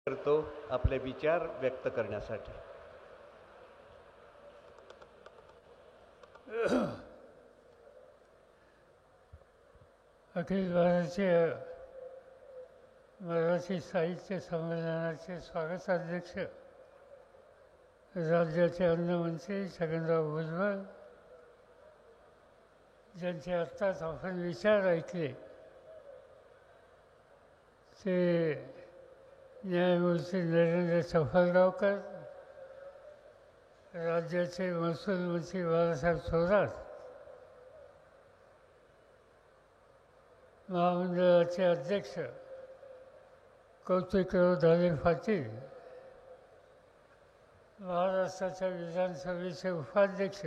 करतो आपले विचार व्यक्त करण्यासाठी. अखिल भारतीय मराठी साहित्य संमेलनाचे स्वागताध्यक्ष राज्याचे अन्नमंत्री छगनराव भुजबळ, ज्यांचे आत्ताच आपण विचार ऐकले ते न्यायमूर्ती नरेंद्र सफळगावकर, राज्याचे महसूल मंत्री बाळासाहेब थोरात, महामंडळाचे अध्यक्ष कौतिकराव धाले पाटील, महाराष्ट्राच्या विधानसभेचे उपाध्यक्ष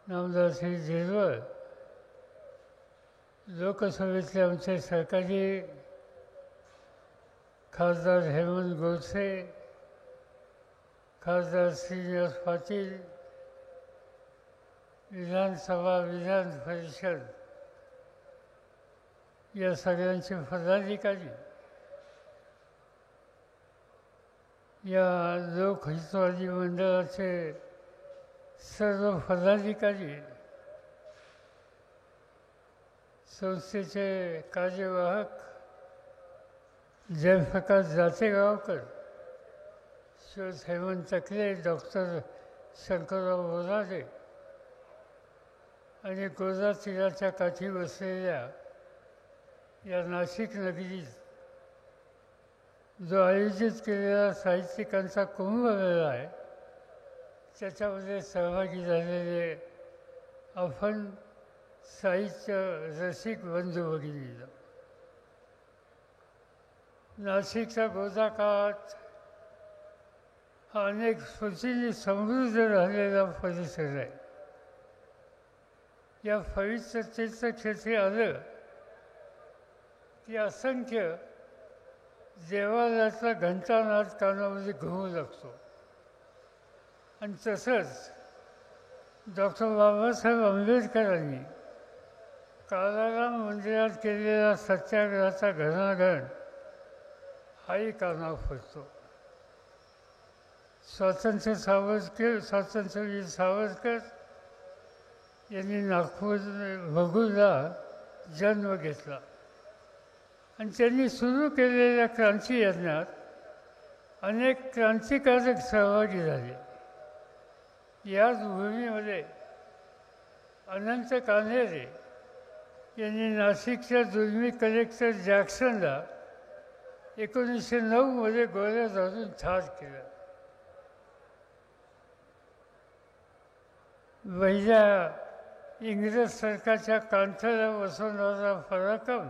नामदार श्री झिरवळ, लोकसभेतले आमचे सहकारी खासदार हेमंत गोडसे, खासदार श्रीनिवास पाटील, विधानसभा विधान परिषद या सगळ्यांचे पदाधिकारी, या लोकहितवादी मंडळाचे सर्व पदाधिकारी, संस्थेचे कार्यवाहक जयप्रकाश जातेगावकर, श्री हेमंत तकले, डॉक्टर शंकरराव बोराडे आणि गोदा तीराच्या काठी बसलेल्या या नाशिक नगरीत जो आयोजित केलेला साहित्यिकांचा कुंभमेळा आहे त्याच्यामध्ये सहभागी झालेले आपण साहित्य रसिक बंधू भगिनींनो, नाशिकचा गोदा काठ हा अनेक स्मृतींनी समृद्ध राहिलेला परिसर आहे. या पवित्र तीर्थक्षेत्री आलं की असंख्य देवालयातला घंटानाद कानामध्ये घुमू लागतो. आणि तसंच डॉक्टर बाबासाहेब आंबेडकरांनी काळाराम मंदिरात केलेला सत्याग्रहाचा घणाघण हाही कानावर पडतो. स्वातंत्र्यवीर सावरकर यांनी नागपूर भगूरला जन्म घेतला आणि त्यांनी सुरू केलेल्या क्रांती यज्ञात अनेक क्रांतिकारक सहभागी झाले. याच भूमीमध्ये अनंत कान्हेरे यांनी नाशिकच्या जुलमी कलेक्टर जॅक्सनला 1909 गोळ्या झाडून ठार केलं. पहिल्या इंग्रज सरकारच्या कांठाला बसवणारा पराक्रम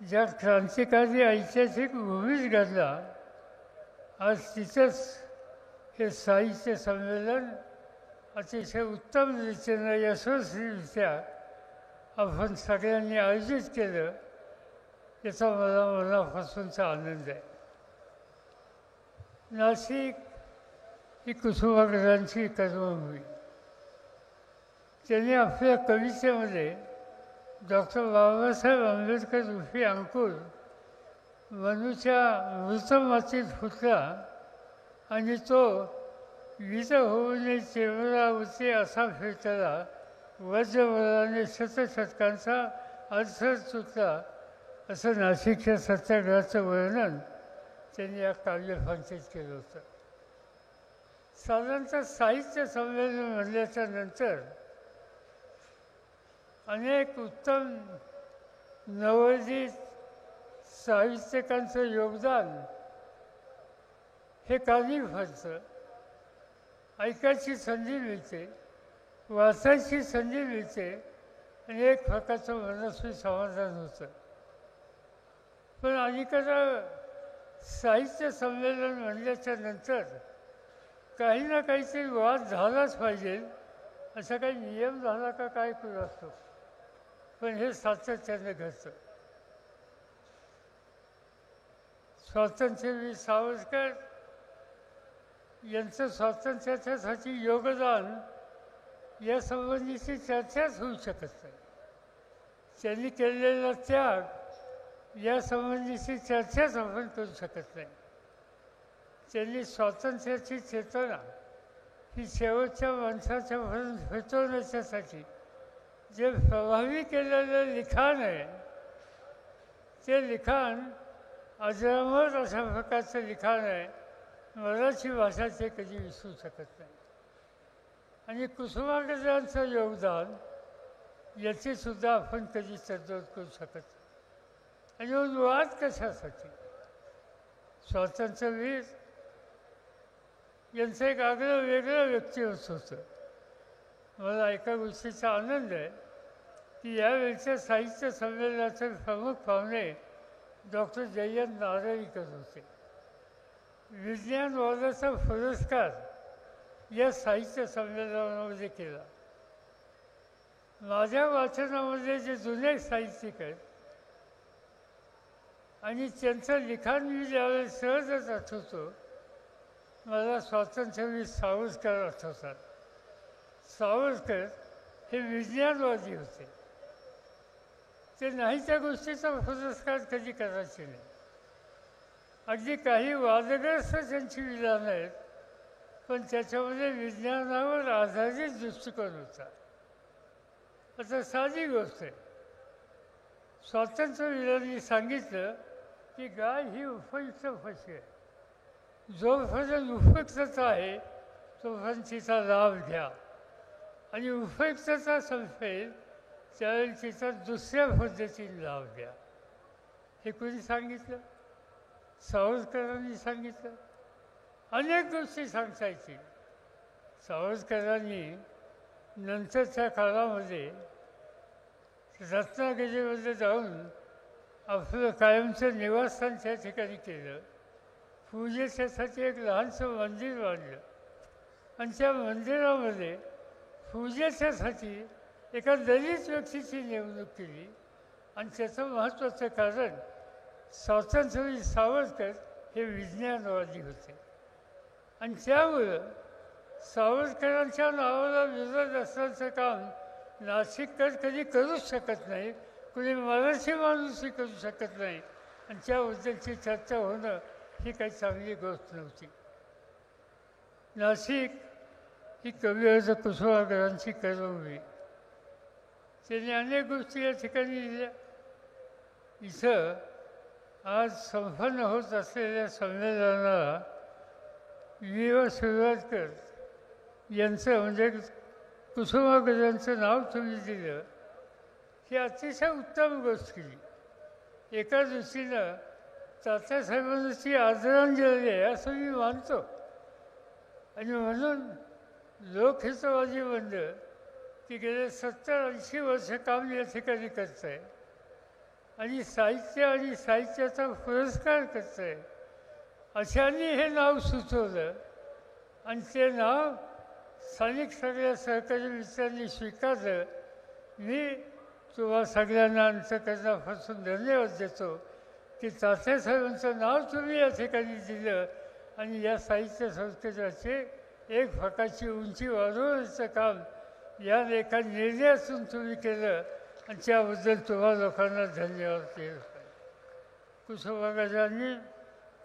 ज्या क्रांतिकारी ऐतिहासिक भूमीत घडला, आज तिथंच हे साहित्य संमेलन अतिशय उत्तम रीतीनं यशस्वीरित्या आपण सगळ्यांनी आयोजित केलं, याचा मला मनापासूनचा आनंद आहे. नाशिक ही कुसुमाग्रजांची कर्मभूमी. त्यांनी आपल्या कवितेमध्ये डॉक्टर बाबासाहेब आंबेडकर उर्फी अंकुर मनूच्या मृत मातीत फुटला आणि तो वीज होऊन चेवरावरती असा फिरतला, वज्रबलाने शतशतकांचा अडसर चुकला, असं नाशिकच्या सत्याग्रहाचं वर्णन त्यांनी या काव्यपंक्तीत केलं होतं. साधारणतः साहित्य संमेलन म्हणल्याच्या नंतर अनेक उत्तम नवोदित साहित्यिकांचं योगदान हे कानी फळतं. ऐकायची संधी मिळते, वाचायची संधी मिळते आणि एक प्रकारचं मनस्वी समाधान होतं. पण अलीकडं साहित्य संमेलन म्हणल्याच्या नंतर काही ना काहीतरी वाद झालाच पाहिजे, असा काही नियम झाला का काय करू असतो, पण हे सातत्याने घडतं. स्वातंत्र्यवीर सावरकर यांचं स्वातंत्र्यासाठी योगदान यासंबंधीची चर्चाच होऊ शकत नाही. त्यांनी केलेला त्याग यासंबंधीची चर्चाच आपण करू शकत नाही. त्यांनी स्वातंत्र्याची चेतना ही शेवटच्या माणसाच्या भरून फेटवण्याच्यासाठी जे प्रभावी केलेलं लिखाण आहे ते लिखाण अजरामर अशा प्रकारचं लिखाण आहे. मराठी भाषा ते कधी विसरू शकत नाही. आणि कुसुमाग्रजांचं योगदान याची सुद्धा आपण कधी तडजोड करू शकत नाही. आणि वाद कशासाठी? स्वातंत्र्यवीर यांचं एक आगळं वेगळं व्यक्तिमत्व होतं. मला एका गोष्टीचा आनंद आहे की यावेळच्या साहित्य संमेलनाचे प्रमुख पाहुणे डॉक्टर जयंत नारळीकर होते. विज्ञानवादाचा पुरस्कार या साहित्य संमेलनामध्ये केला. माझ्या वाचनामध्ये जे जुने साहित्यिक आहेत आणि त्यांचं लिखाण मी ज्यावेळेस सहजच आठवतो, मला स्वातंत्र्यवीर सावरकर आठवतात. सावरकर हे विज्ञानवादी होते. ते नाही त्या गोष्टीचा पुरस्कार कधी करायचे नाही. अगदी काही वादग्रस्त त्यांची विधानं आहेत, पण त्याच्यामध्ये विज्ञानावर आधारित दृष्टिकोन होता. आता साधी गोष्ट आहे. स्वातंत्र्यवीरांनी सांगितलं की गाय ही उपयुक्त पशु आहे. जोपर्यंत उपयुक्तता आहे तोपर्यंत तिचा लाभ घ्या, आणि उपयुक्तता संपेल त्यावेळी तिचा दुसऱ्या पद्धतीने लाभ घ्या. हे कोणी सांगितलं? सावरकरांनी सांगितलं. अनेक गोष्टी सांगता येतील. सावरकरांनी नंतरच्या काळामध्ये रत्नागिरीमध्ये जाऊन आपलं कायमचं निवासस्थान त्या ठिकाणी केलं. पूजेच्यासाठी एक लहानसं मंदिर बांधलं आणि त्या मंदिरामध्ये पूजेच्यासाठी एका दलित व्यक्तीची नेमणूक केली. आणि त्याचं महत्त्वाचं कारण स्वातंत्र्यवीर सावरकर हे विज्ञानवादी होते. आणि त्यामुळं सावरकरांच्या नावाला विरोध असल्याचं काम नाशिककर कधी करूच शकत नाही, कुणी मराठी माणूसही करू शकत नाही. आणि त्याबद्दलची चर्चा होणं ही काही चांगली गोष्ट नव्हती. नाशिक ही कविवर्य कुसुमाग्रजांची कर्मभूमी. त्यांनी अनेक गोष्टी या ठिकाणी लिहिल्या. इथं आज संपन्न होत असलेल्या संमेलनाला वि वा शिरवाडकर यांचं म्हणजे कुसुमाग्रजांचं नाव तुम्ही दिलं, ही अतिशय उत्तम गोष्ट केली. एका दृष्टीनं तात्यासाहेबांची आदरांजली आहे असं मी मानतो. आणि म्हणून लोकहितवादी मंडळ की गेले 70-80 वर्ष काम या ठिकाणी करत आहे आणि साहित्य आणि साहित्याचा पुरस्कार करत आहे. अशांनी हे नाव सुचवलं आणि ते नाव स्थानिक सगळ्या सहकारी मित्रांनी स्वीकारलं. मी तुम्हा सगळ्यांना अंतःकरणापासून धन्यवाद देतो की तात्यासाहेबांचं नाव तुम्ही या ठिकाणी दिलं आणि या साहित्य संस्कृतीचे एक प्रकारची उंची वाढवण्याचं काम या एका निर्णयातून तुम्ही केलं आणि त्याबद्दल तुम्हा लोकांना धन्यवाद दिले. कुसुमाग्रजांनी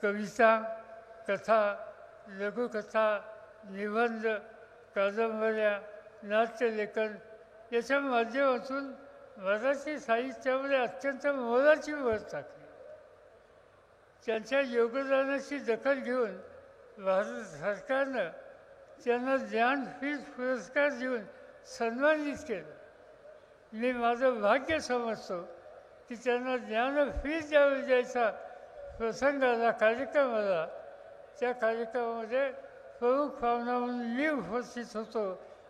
कविता, कथा, लघुकथा, निबंध, कादंबऱ्या, नाट्यलेखन याच्या माध्यमातून मराठी साहित्यामध्ये अत्यंत मोलाची भर टाकली. त्यांच्या योगदानाची दखल घेऊन भारत सरकारनं त्यांना ज्ञानपीठ पुरस्कार देऊन सन्मानित केलं. मी माझं भाग्य समजतो की त्यांना ज्ञानपीठ ज्यावेळी द्यायचा प्रसंग आला, कार्यक्रम आला, त्या कार्यक्रमामध्ये प्रमुख पाहुणा म्हणून मी उपस्थित होतो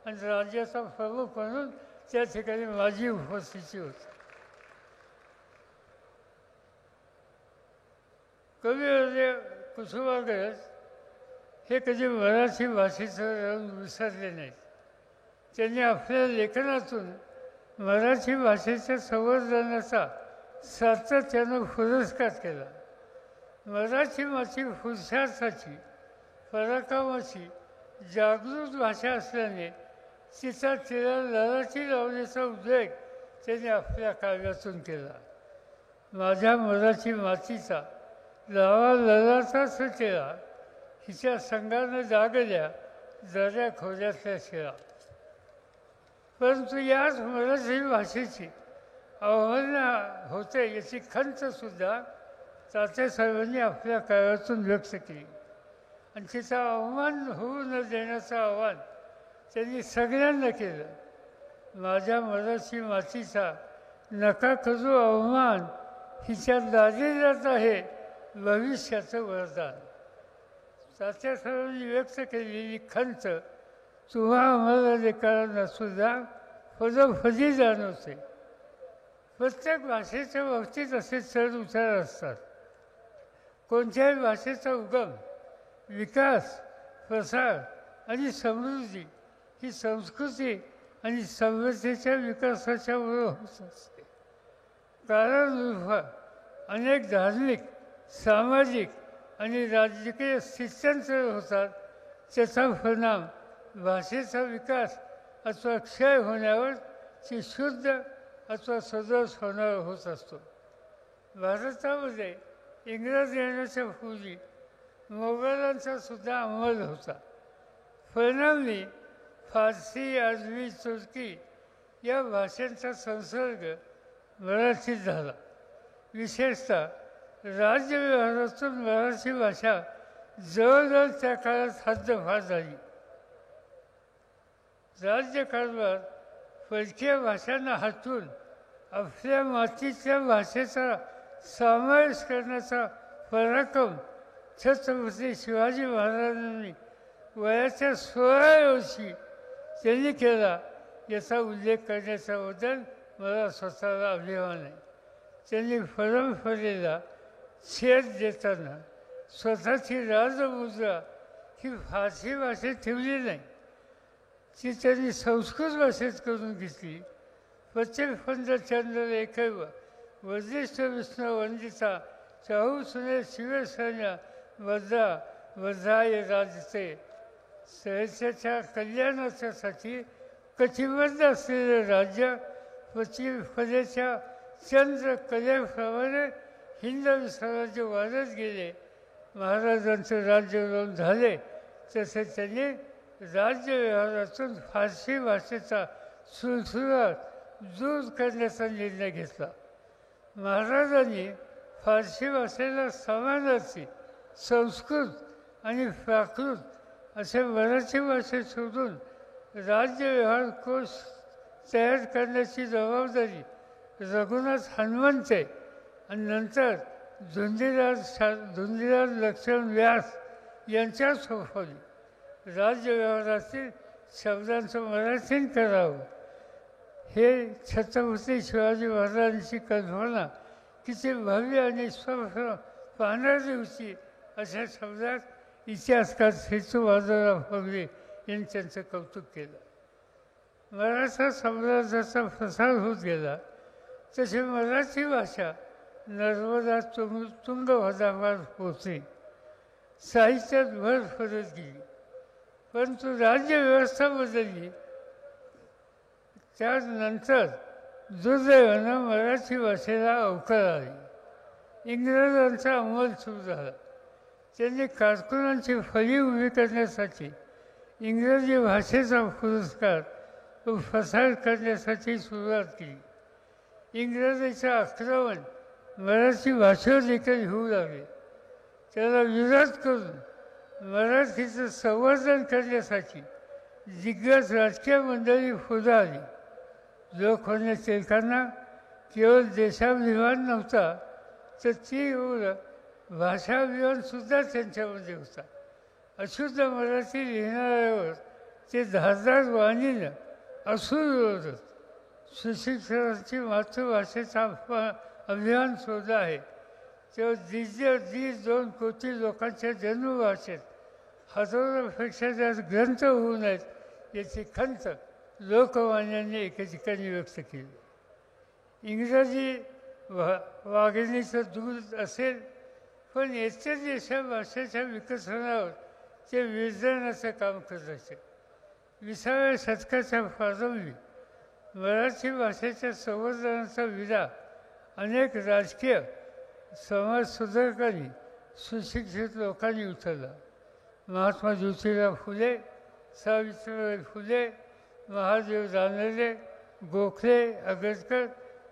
आणि राज्याचा प्रमुख म्हणून त्या ठिकाणी माझी उपस्थिती होती. कविवर्य कुसुमाग्रज हे कधी मराठी भाषेचं रंग विसरले नाहीत. त्यांनी आपल्या लेखनातून मराठी भाषेच्या संवर्धनाचा सातत्यानं पुरस्कार केला. मराठी माती पुरुषार्थाची, पराक्रमाची जागृत भाषा असल्याने तिला लढाची लावण्याचा उद्रेक त्यांनी आपल्या काव्यातून केला. माझ्या मराठी मातीचा लावा ललाचा सुटेला, हिच्या संघानं जागल्या जऱ्या खोऱ्यातल्या शिळा. परंतु याच मराठी भाषेची आव्हानं होते याची खंतसुद्धा तात्यासाहेबांनी आपल्या काळातून व्यक्त केली आणि तिचा अवमान होऊ न देण्याचं आव्हान त्यांनी सगळ्यांना केलं. माझ्या मराठी मातीचा नका करू अवमान, हिच्या दारिद्र्यात आहे भविष्याचं वरदान. तात्यासाहेबांनी व्यक्त केलेली खंत तुम्हा आम्हाला लेकरांना सुद्धा फलोफली जाणवते. प्रत्येक भाषेच्या बाबतीत असे चढ उतार असतात. कोणत्याही भाषेचा उगम, विकास, प्रसार आणि समृद्धी ही संस्कृती आणि सभ्यतेच्या विकासाच्या बरोबर होत असते. काळानुसार अनेक धार्मिक, सामाजिक आणि राजकीय स्थित्यांतर होतात. त्याचा परिणाम भाषेचा विकास अथवा क्षय होण्यावर ती शुद्ध अथवा सदोष होण्यावर होत असतो. भारतामध्ये इंग्रज येण्याच्या पूर्वी मोगलांचा सुद्धा अंमल होता. परिणामी फारसी, अरबी, तुर्की या भाषांचा संसर्ग मराठीत झाला. विशेषतः राज्यव्यवहारातून मराठी भाषा जवळजवळ त्या काळात हद्दपार झाली. राज्यकारभार परकीय भाषांना हटवून आपल्या मातीच्या भाषेचा समावेश करण्याचा पराक्रम छत्रपती शिवाजी महाराजांनी वयाच्या 16व्या वर्षी त्यांनी केला, याचा उल्लेख करण्याच्याबद्दल मला स्वतःला अभिमान आहे. त्यांनी परंपरेला छेद देताना स्वतःची राजमुद्रा ही फारसी भाषेत ठेवली नाही, ती त्यांनी संस्कृत भाषेत करून घेतली. प्रत्येक चंद्र एकैव वजिष्ठ विष्णू वंदिता चाहू सुने शिवसेना वजा वजाय राजते. सहस्याच्या कल्याणाच्यासाठी कटिबद्ध असलेले राज्य पृथ्वीच्या चंद्रकलेप्रमाणे हिंदवी स्वराज्य वाढत गेले. महाराजांचे राज्य झाले तसे त्यांनी राज्यव्यवहारातून फारसी भाषेचा सुळसुळाट दूर करण्याचा निर्णय घेतला. महाराजांनी फारसी भाषेला समानार्थी संस्कृत आणि प्राकृत असे मराठी भाषेत शोधून राज्यव्यवहार कोश तयार करण्याची जबाबदारी रघुनाथ हनुमंते आणि नंतर धुंदीलाल लक्ष्मण व्यास यांच्यावर सोपवली. राज्यव्यवहारातील शब्दांचं मराठीत करावं हे छत्रपती शिवाजी महाराजांची कल्पना किती भव्य आणि स्पष्ट पाहणारी होती. अशा शब्दात इतिहासकार हेतू बाजाराव फगवे यांनी त्यांचं कौतुक केलं. मराठा साम्राज्याचा प्रसार होत गेला तशी मराठी भाषा नर्मदा तुंगभद्रावर पोचली. साहित्यात भर पडत गेली, परंतु राज्यव्यवस्था बदलली. त्यानंतर दुर्दैवानं मराठी भाषेला अवकाळ आली. इंग्रजांचा अंमल सुरू झाला. त्यांनी कारकुनांची फळी उभी करण्यासाठी इंग्रजी भाषेचा पुरस्कार प्रसार करण्यासाठी सुरुवात केली. इंग्रजीचं आक्रमण मराठी भाषेवर देखील होऊ लागले. त्याला विरोध करून मराठीचं संवर्धन करण्यासाठी दिग्गज राजकीय मंडळी पुढे आली. लोकमान्य टिळकांना केवळ देशाभिमान नव्हता तर तीव्र भाषाभिमानसुद्धा त्यांच्यामध्ये होता. अशुद्ध मराठी लिहिणाऱ्यावर ते धारदार वाणीनं असूर विरोधत. सुशिक्षणाची मातृभाषेचा अभियान सुरू आहे तेव्हा 2 कोटी लोकांच्या जन्मभाषेत हजारोपेक्षा जास्त ग्रंथ होऊ नयेत याची खंत लोकमान्यांनी एके ठिकाणी व्यक्त केली. इंग्रजी वाघिणीचं दूध असेल, पण याच्या देशा भाषेच्या विकसनावर ते विरजण्याचं काम करायचे. 20व्या शतकाच्या प्रारंभी मराठी भाषेच्या संवर्धनाचा विडा अनेक राजकीय समाजसुधारकांनी सुशिक्षित लोकांनी उचलला. महात्मा ज्योतिराव फुले, सावित्रीबाई फुले, महादेव दानवे, गोखले, आगरकर,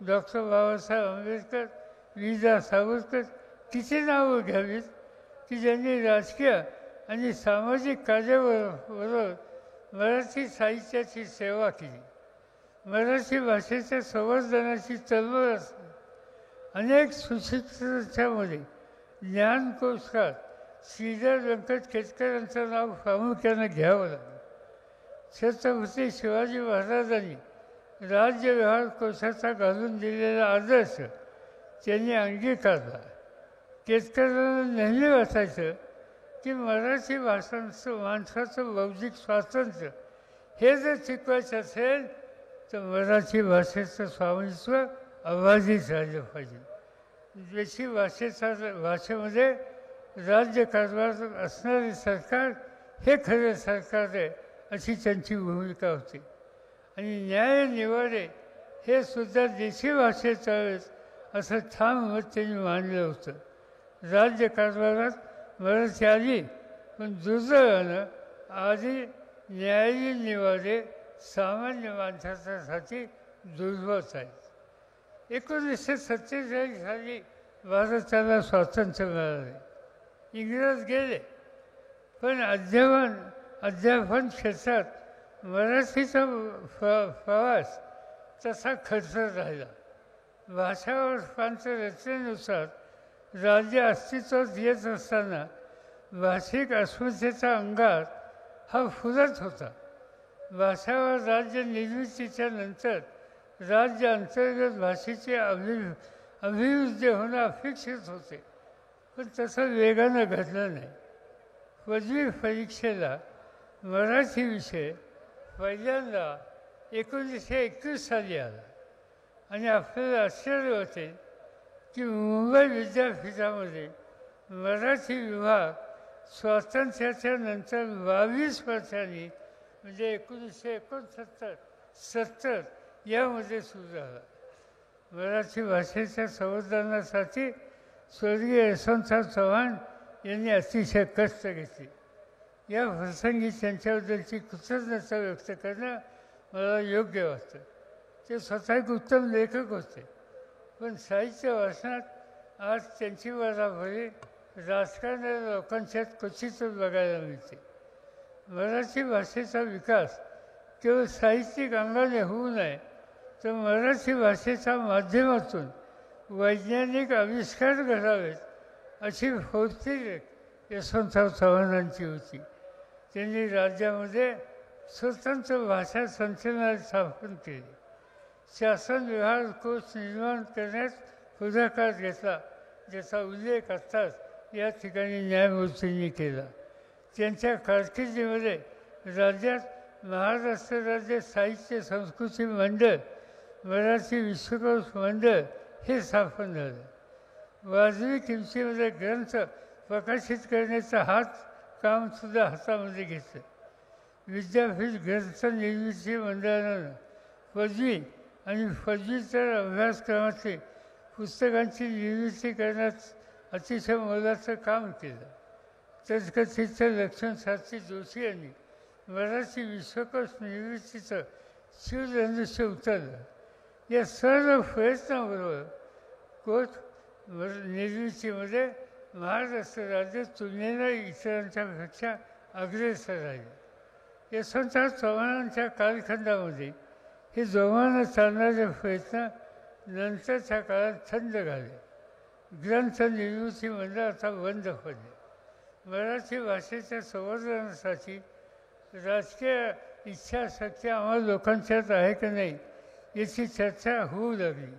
डॉक्टर बाबासाहेब आंबेडकर, वीजा सावरकर, किती नावं घ्यावीत की ज्यांनी राजकीय आणि सामाजिक कार्याबरोबर मराठी साहित्याची सेवा केली. मराठी भाषेच्या संवर्धनाची चळवळ असते. अनेक सुशिक्षितांच्यामध्ये ज्ञानकोशकार श्रीधर व्यंकट केतकरांचं नाव प्रामुख्यानं घ्यावं लागलं. छत्रपती शिवाजी महाराजांनी राज्य व्यवहार कोशाचा घालून दिलेला आदर्श त्यांनी अंगीकारला. केतकरांना नेहमी वाटायचं की मराठी भाषांचं माणसाचं बौद्धिक स्वातंत्र्य हे जर टिकवायचं असेल तर मराठी भाषेचं स्वामित्व अबाधित राहिलं पाहिजे. देशी भाषेमध्ये राज्यकारभार असणारे सरकार हे खरं सरकार आहे अशी त्यांची भूमिका होती. आणि न्याय निवाडे हे सुद्धा देशी भाषेत चालेल असं ठाम मत त्यांनी मांडलं होतं. राज्यकारभारात मराठी आली पण दुर्दैवानं आधी न्यायी निवाडे सामान्य माणसासाठी दुर्बळच आहेत. 1947 साली भारताला स्वातंत्र्य मिळाले. इंग्रज गेले पण अध्यापन क्षेत्रात मराठीचा प्रवास तसा खडतर राहिला. भाषावारपांच्या रचनेनुसार राज्य अस्तित्वात येत असताना भाषिक अस्पृश्यतेचा अंगार हा फुलत होता. भाषावर राज्य निर्मितीच्या नंतर राज्य अंतर्गत भाषेचे अभिवृद्धी होणं अपेक्षित होते पण तसं वेगानं घडलं नाही. पदवी परीक्षेला मराठी विषय पहिल्यांदा 1921 साली आला आणि आपल्याला आश्चर्य होते की मुंबई विद्यापीठामध्ये मराठी विभाग स्वातंत्र्याच्या नंतर 22 वर्षांनी म्हणजे 1969-70 यामध्ये सुरू झाला. मराठी भाषेच्या संवर्धनासाठी स्वर्गीय यशवंतराव चव्हाण यांनी अतिशय कष्ट घेतले. या प्रसंगी त्यांच्याबद्दलची कृतज्ञता व्यक्त करणं मला योग्य वाटतं. ते स्वतः एक उत्तम लेखक होते पण साहित्य वाचनात आज त्यांची बराबरी राजकारणाऱ्या लोकांच्यात क्वचितच बघायला मिळते. मराठी भाषेचा विकास केवळ साहित्यिक अंगाने होऊ नये तर मराठी भाषेच्या माध्यमातून वैज्ञानिक आविष्कार घडावेत अशी फौर्ती यशवंतराव चव्हाणांची होती. त्यांनी राज्यामध्ये स्वतंत्र भाषा संचालनालय स्थापन केले. शासन व्यवहार कोश निर्माण करण्यास पुढाकार घेतला ज्याचा उल्लेख आत्ताच या ठिकाणी न्यायमूर्तींनी केला. त्यांच्या कारकिर्दीमध्ये राज्यात महाराष्ट्र राज्य साहित्य संस्कृती मंडळ, मराठी विश्वकोश मंडळ हे स्थापन झालं. वाजवी किमतीमध्ये ग्रंथ प्रकाशित करण्याचं कामसुद्धा हातामध्ये घेतलं. विद्यापीठ ग्रंथ निर्मिती मंडळानं पदवी आणि पदव्युत्तर अभ्यासक्रमातली पुस्तकांची निर्मिती करण्यात अतिशय मोलाचं काम केलं. तथकथित लक्ष्मणशास्त्री जोशी यांनी मराठी विश्वकोश निर्मितीचं शिवधनुष्य उचललं. या सर्व प्रयत्नाबरोबर कोश निर्मितीमध्ये महाराष्ट्र राज्य तुलनेनं इतरांच्यापेक्षा अग्रेसर राहिले. यशवंतराव चव्हाणांच्या कालखंडामध्ये हे जोमानं चालणारे प्रयत्न नंतरच्या काळात थंड झाले. ग्रंथ निर्मिती मंडळ आता बंद पडले. मराठी भाषेच्या संवर्धनासाठी राजकीय इच्छाशक्ती आम्हा लोकांच्यात आहे की नाही याची चर्चा होऊ लागली.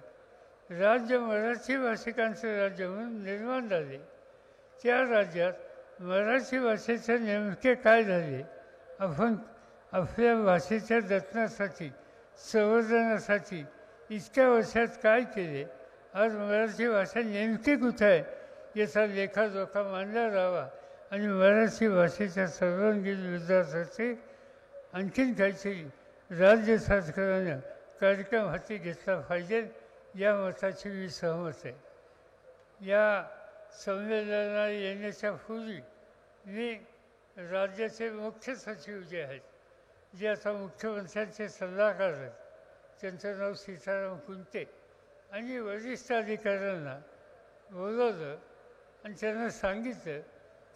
राज्य मराठी भाषिकांचं राज्य म्हणून निर्माण झाले. त्या राज्यात मराठी भाषेचे नेमके काय झाले, आपण आपल्या भाषेच्या जतनासाठी संवर्धनासाठी इतक्या वर्षात काय केले, आज मराठी भाषा नेमकी कुठं आहे याचा लेखाजोखा मांडला जावा आणि मराठी भाषेच्या सर्वांगीण विकासासाठी आणखीन काहीतरी राज्य सरकारनं कार्यक्रम हाती घेतला पाहिजे या मताची मी सहमत आहे. या संमेलनाला येण्याच्या पूर्वी मी राज्याचे मुख्य सचिव जे आहेत, जे आता मुख्यमंत्र्यांचे सल्लागार आहेत, त्यांचं नाव सीताराम कुंटे, आणि वरिष्ठ अधिकाऱ्यांना बोलवलं आणि त्यांना सांगितलं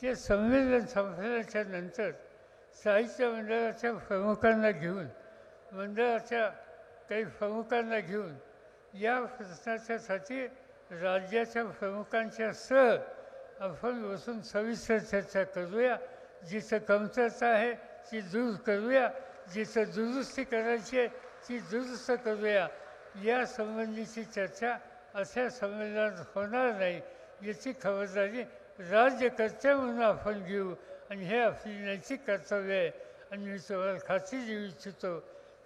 की संमेलन संपल्याच्या नंतर साहित्य मंडळाच्या प्रमुखांना घेऊन, मंडळाच्या काही प्रमुखांना घेऊन या प्रश्नाच्यासाठी राज्याच्या प्रमुखांच्या सह आपण बसून सविस्तर चर्चा करूया. जिथं कमतरता आहे ती दूर करूया, जिथं दुरुस्ती करायची आहे ती दुरुस्त करूया. या संबंधीची चर्चा अशा संमेलनात होणार नाही याची खबरदारी राज्यकर्त्या म्हणून आपण घेऊ, आणि हे आपली नैतिक कर्तव्य आहे. आणि मी तुम्हाला खात्री देऊ इच्छितो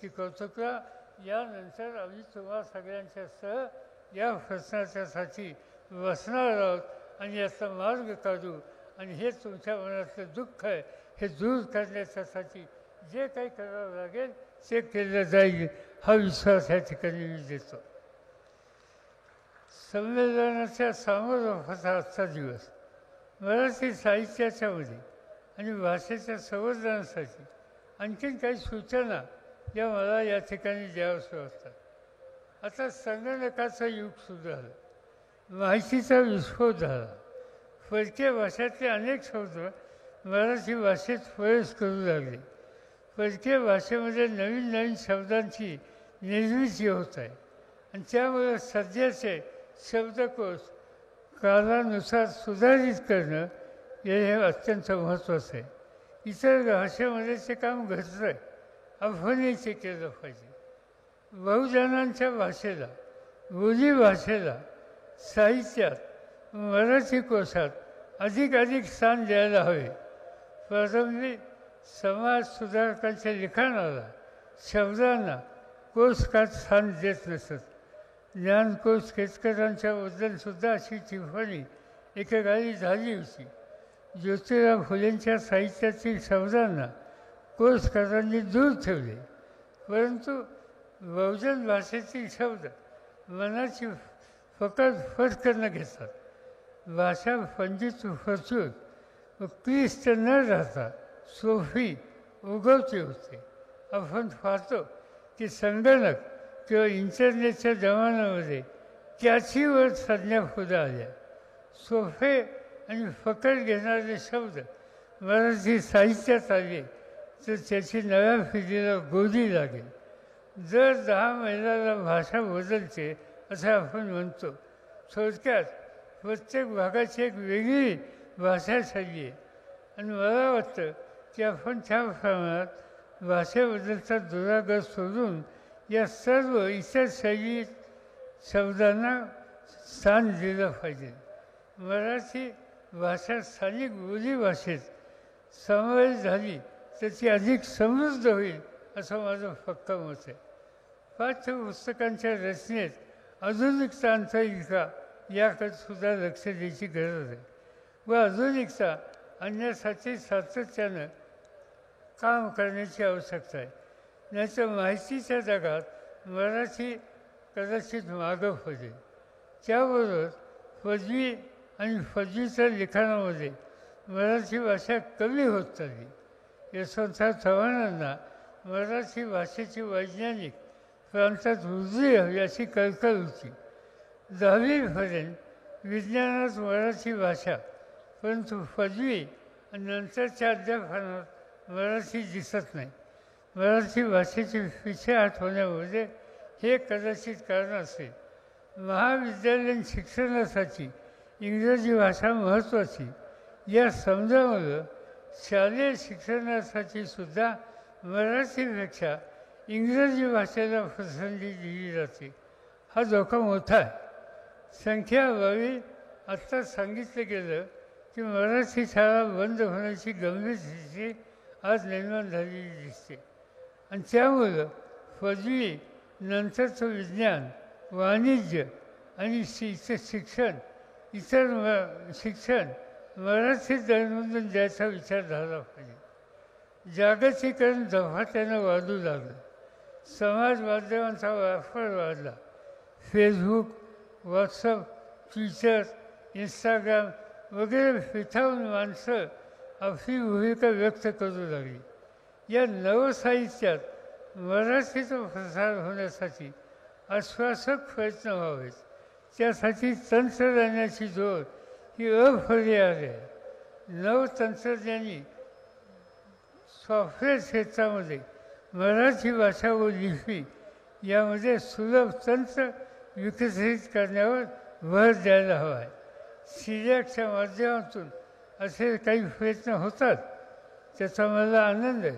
की कौतुका, यानंतर आम्ही तुम्हा सगळ्यांच्या सह या प्रश्नाच्यासाठी बसणार आहोत आणि याचा मार्ग काढू. आणि हे तुमच्या मनातलं दुःख आहे हे दूर करण्याच्यासाठी जे काही करावं लागेल ते केलं जाईल, हा विश्वास या ठिकाणी मी देतो. संमेलनाच्या समारोपाचा आजचा दिवस मराठी साहित्याच्यामध्ये आणि भाषेच्या संवर्धनासाठी आणखीन काही सूचना या मला या ठिकाणी द्याव्याशा वाटतात. आता संगणकाचं युग सुरू झालं, माहितीचा विस्फोट झाला, परकीय भाषेतले अनेक शब्द मराठी भाषेत प्रवेश करू लागले. परकीय भाषेमध्ये नवीन नवीन शब्दांची निर्मिती होत आहे आणि त्यामुळे सध्याचे शब्दकोश कालानुसार सुधारित करणं हे अत्यंत महत्त्वाचं आहे. इतर भाषेमध्ये ते काम घडतं आहे, आपणही ते केलं पाहिजे. बहुजनांच्या भाषेला, बोलीभाषेला साहित्यात, मराठी कोशात अधिकाधिक स्थान द्यायला हवे. प्रारंभी समाज सुधारकांच्या लिखाणाला, शब्दांना कोशकात स्थान देत नसत. ज्ञानकोश केतकरांच्याबद्दलसुद्धा अशी टिप्पणी एकेकाळी झाली होती. ज्योतिराव फुलेंच्या साहित्यातील शब्दांना कोशकारांनी दूर ठेवले, परंतु बहुजन भाषेतील शब्द मनाची फकत फटकन घेतात. भाषा पंडित फसून व क्लिष्ट न राहता सोपी उगवती होते. आपण पाहतो की संगणक किंवा इंटरनेटच्या जमान्यामध्ये त्याचीवर संज्ञा पुढे आल्या. सोपे आणि फकट घेणारे शब्द मराठी साहित्यात आले तर त्याची नव्या पिढीला गोडी लागेल. दर 10 महिन्याला भाषा बदलते असं आपण म्हणतो. थोडक्यात प्रत्येक भागाची एक वेगळी भाषा शैली आहे आणि मला वाटतं की आपण त्या प्रमाणात भाषेबद्दलचा दुराग्रह सोडून या सर्व इतर शैली शब्दांना स्थान दिलं पाहिजे. मराठी भाषा स्थानिक बोलीभाषेत समावेश झाली तर ती अधिक समृद्ध होईल असं माझं पक्का मत आहे. पाठ्यपुस्तकांच्या रचनेत आधुनिकता आणता येईल का याकडे सुद्धा लक्ष द्यायची गरज आहे व आधुनिकता आणण्यासाठी सातत्यानं काम करण्याची आवश्यकता आहे. नाहीतर माहितीच्या जगात मराठी कदाचित मागं पडेल. त्याबरोबर पदवी आणि पदवीच्या लिखाणामध्ये मराठी भाषा कमी होत चालली. यशवंतराव चव्हाणांना मराठी भाषेची वैज्ञानिक प्रांतात वृद्धी हवी अशी कळकळ होती. 10वीपर्यंत विज्ञानात मराठी भाषा, परंतु पदवी आणि नंतरच्या अध्यापनात मराठी दिसत नाही. मराठी भाषेची पिछेहाट होण्यामध्ये हे कदाचित कारण असेल. महाविद्यालयीन शिक्षणासाठी इंग्रजी भाषा महत्त्वाची या समजामुळं शालेय शिक्षणासाठी सुद्धा मराठीपेक्षा इंग्रजी भाषेला पसंती दिली जाते. हा धोका मोठा आहे. संख्याअभावी आत्ता सांगितलं गेलं की मराठी शाळा बंद होण्याची गंभीर स्थिती आज निर्माण झालेली दिसते आणि त्यामुळं पदवी नंतरचं विज्ञान, वाणिज्य आणि शिक्षण मराठी दैनंदिन द्यायचा विचार झाला पाहिजे. जागतिकीकरण झपाट्यानं वाढू लागलं. समाज माध्यमांचा वापर वाढला. फेसबुक, व्हॉट्सअप, ट्विटर, इंस्टाग्राम वगैरे फिथावून माणसं आपली भूमिका व्यक्त करू लागली. या नवसाहित्यात मराठीचा प्रसार होण्यासाठी आश्वासक प्रयत्न व्हावेत. त्यासाठी तंत्रज्ञानाची जोड ही अपरिहार्य आहे. नवतंत्रज्ञानी सॉफ्टवेअर क्षेत्रामध्ये मराठी भाषा व लिपी यामध्ये सुलभ तंत्र विकसित करण्यावर भर द्यायला हवा आहे. सिलॅकच्या माध्यमातून असे काही प्रयत्न होतात, त्याचा मला आनंद आहे.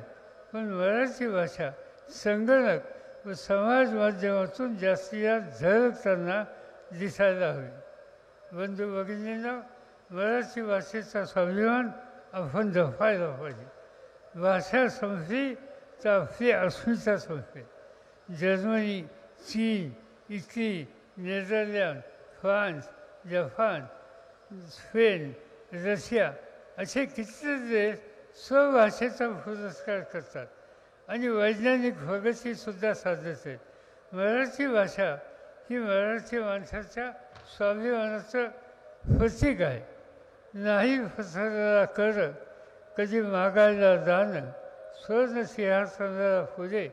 पण मराठी भाषा संगणक व समाज माध्यमातून जास्तीत जास्त झळकताना दिसायला हवी. बंधू भगिनींना, मराठी भाषेचा स्वाभिमान आपण जपायला पाहिजे. भाषा संपली तर आपली अस्मिता संपली. जर्मनी, चीन, Italy, Netherland, France, Japan, Spain, Russia असे कितीतरी देश स्वभाषेचा पुरस्कार करतात आणि वैज्ञानिक प्रगतीसुद्धा साधत आहेत. मराठी भाषा ही मराठी माणसाच्या स्वाभिमानाचं प्रतीक आहे. नाही पसरलेला कर, कधी मागायला जाणं, स्वर्ण सिंहासनाला फुले,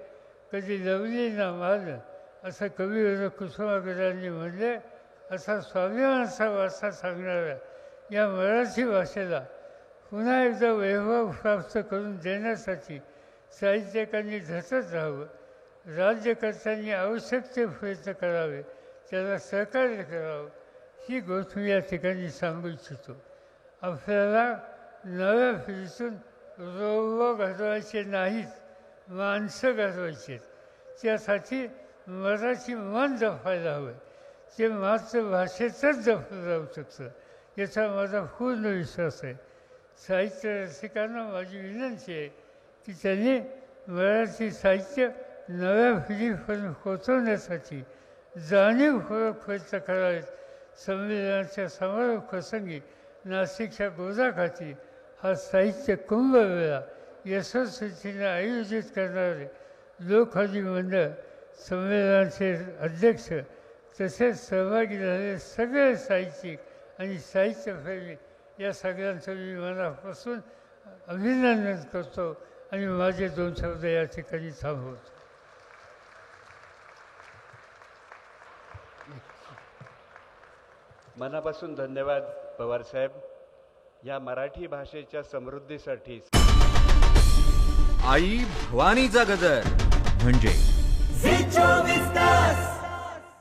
कधी लवली ना माल, असं कवी कुसुमाग्रजांनी म्हणले. असा स्वाभिमानाचा वारसा सांगणाऱ्या या मराठी भाषेला पुन्हा एकदा वैभव प्राप्त करून देण्यासाठी साहित्यिकांनी झटत राहावं. राज्यकर्त्यांनी आवश्यक ते प्रयत्न करावे, त्याला सहकार्य करावं, ही गोष्ट मी या ठिकाणी सांगू इच्छितो. आपल्याला नव्या पिढीतून रोबो घडवायचे नाहीत, माणसं घडवायची आहेत. त्यासाठी मराठी मन जपायला हवं. ते मातृभाषेतच जपलं जाऊ शकतं, याचा माझा पूर्ण विश्वास आहे. साहित्य रसिकांना माझी विनंती आहे की त्यांनी मराठी साहित्य नव्या पिढीपर्यंत पोचवण्यासाठी जाणीवपूर्वक प्रयत्न करावेत. संविधानाच्या समारोप प्रसंगी नाशिकच्या गोदाकाठी हा साहित्य कुंभमेळा यशस्वीतीने आयोजित करणारे लोकहानी मंडळ, संविधानाचे अध्यक्ष तसेच सहभागी झालेले सगळे साहित्यिक आणि साहित्यप्रेमी या सगळ्यांचं मी मनापासून अभिनंदन करतो आणि माझे 2 शब्द या ठिकाणी थांबवतो. मनापासून धन्यवाद पवारसाहेब. या मराठी भाषेच्या समृद्धीसाठी आई भवानीचा गजर म्हणजे